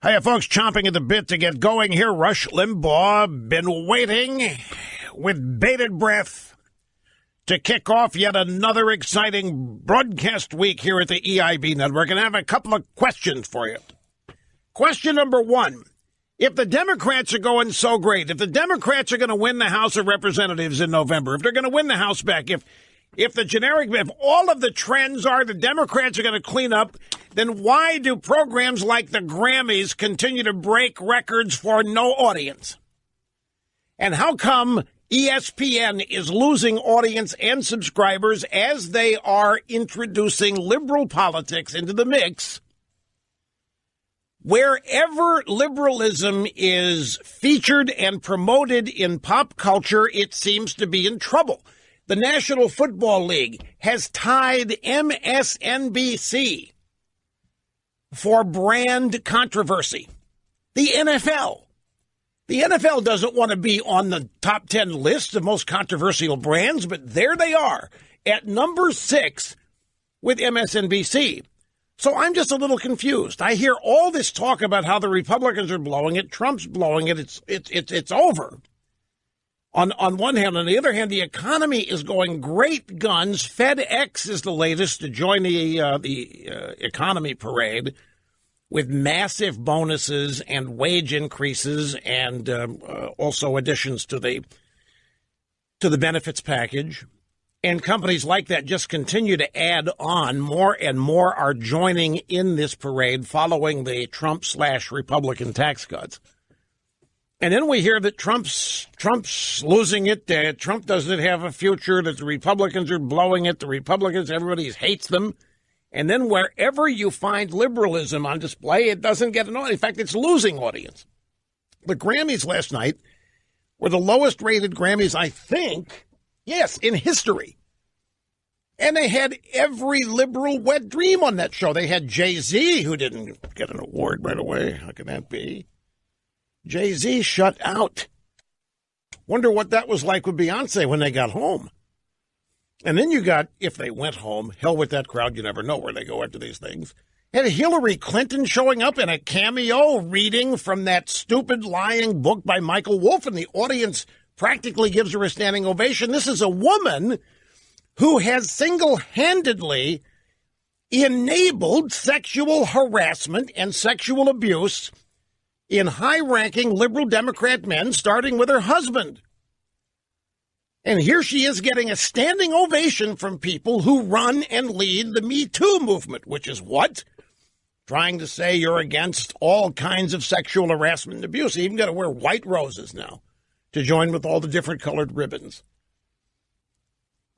Hiya, folks, chomping at the bit to get going here. Rush Limbaugh been waiting with bated breath to kick off yet another exciting broadcast week here at the EIB Network, and I have a couple of questions for you. Question number one, if the Democrats are going so great, if the Democrats are going to win the House of Representatives in November, if they're going to win the House back, if all of the trends are the Democrats are going to clean up, then why do programs like the Grammys continue to break records for no audience? And how come ESPN is losing audience and subscribers as they are introducing liberal politics into the mix? Wherever liberalism is featured and promoted in pop culture, it seems to be in trouble. The National Football League has tied MSNBC for brand controversy. The NFL doesn't want to be on the top 10 list of most controversial brands, but there they are at number 6 with MSNBC. So I'm just a little confused. I hear all this talk about how the Republicans are blowing it, Trump's blowing it, it's over. On one hand, on the other hand, the economy is going great guns. FedEx is the latest to join the economy parade with massive bonuses and wage increases and also additions to the benefits package. And companies like that just continue to add on. More and more are joining in this parade following the Trump/Republican tax cuts. And then we hear that Trump's losing it, that Trump doesn't have a future, that the Republicans are blowing it, the Republicans, everybody hates them. And then wherever you find liberalism on display, it doesn't get an audience. In fact, it's losing audience. The Grammys last night were the lowest rated Grammys, I think, yes, in history. And they had every liberal wet dream on that show. They had Jay-Z, who didn't get an award right away. How can that be? Jay-Z shut out. Wonder what that was like with Beyonce when they got home. And then you got, if they went home, hell with that crowd, you never know where they go after these things. Had Hillary Clinton showing up in a cameo reading from that stupid lying book by Michael Wolff, and the audience practically gives her a standing ovation. This is a woman who has single-handedly enabled sexual harassment and sexual abuse in high-ranking liberal Democrat men, starting with her husband. And here she is getting a standing ovation from people who run and lead the Me Too movement, which is what? Trying to say you're against all kinds of sexual harassment and abuse. You even got to wear white roses now to join with all the different colored ribbons.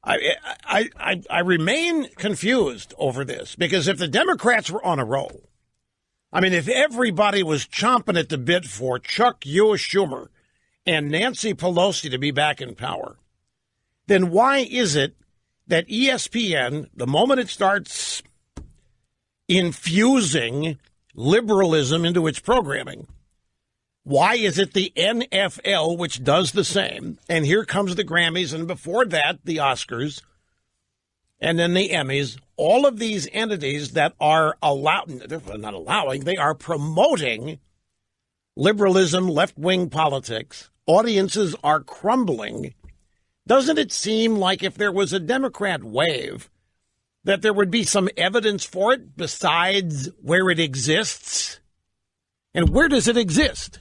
I remain confused over this, because if the Democrats were on a roll, I mean, if everybody was chomping at the bit for Chuck Schumer and Nancy Pelosi to be back in power, then why is it that ESPN, the moment it starts infusing liberalism into its programming, why is it the NFL, which does the same, and here comes the Grammys, and before that, the Oscars, and then the Emmys, all of these entities that are they are promoting liberalism, left-wing politics. Audiences are crumbling. Doesn't it seem like if there was a Democrat wave, that there would be some evidence for it besides where it exists? And where does it exist?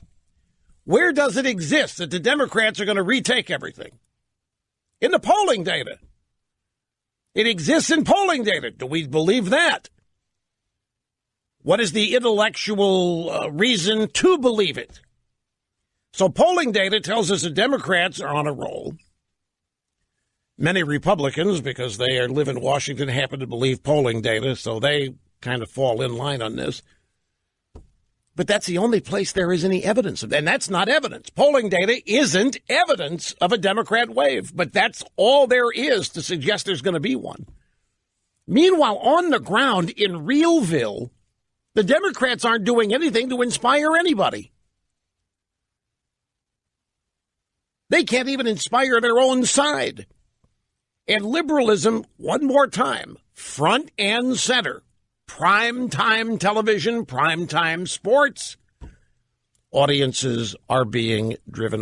Where does it exist that the Democrats are going to retake everything? In the polling data. It exists in polling data. Do we believe that? What is the intellectual reason to believe it? So polling data tells us the Democrats are on a roll. Many Republicans, because they live in Washington, happen to believe polling data, so they kind of fall in line on this. But that's the only place there is any evidence of that. And that's not evidence. Polling data isn't evidence of a Democrat wave, but that's all there is to suggest there's going to be one. Meanwhile, on the ground in Realville, the Democrats aren't doing anything to inspire anybody. They can't even inspire their own side. And liberalism, one more time, front and center. Prime time television, prime time sports, audiences are being driven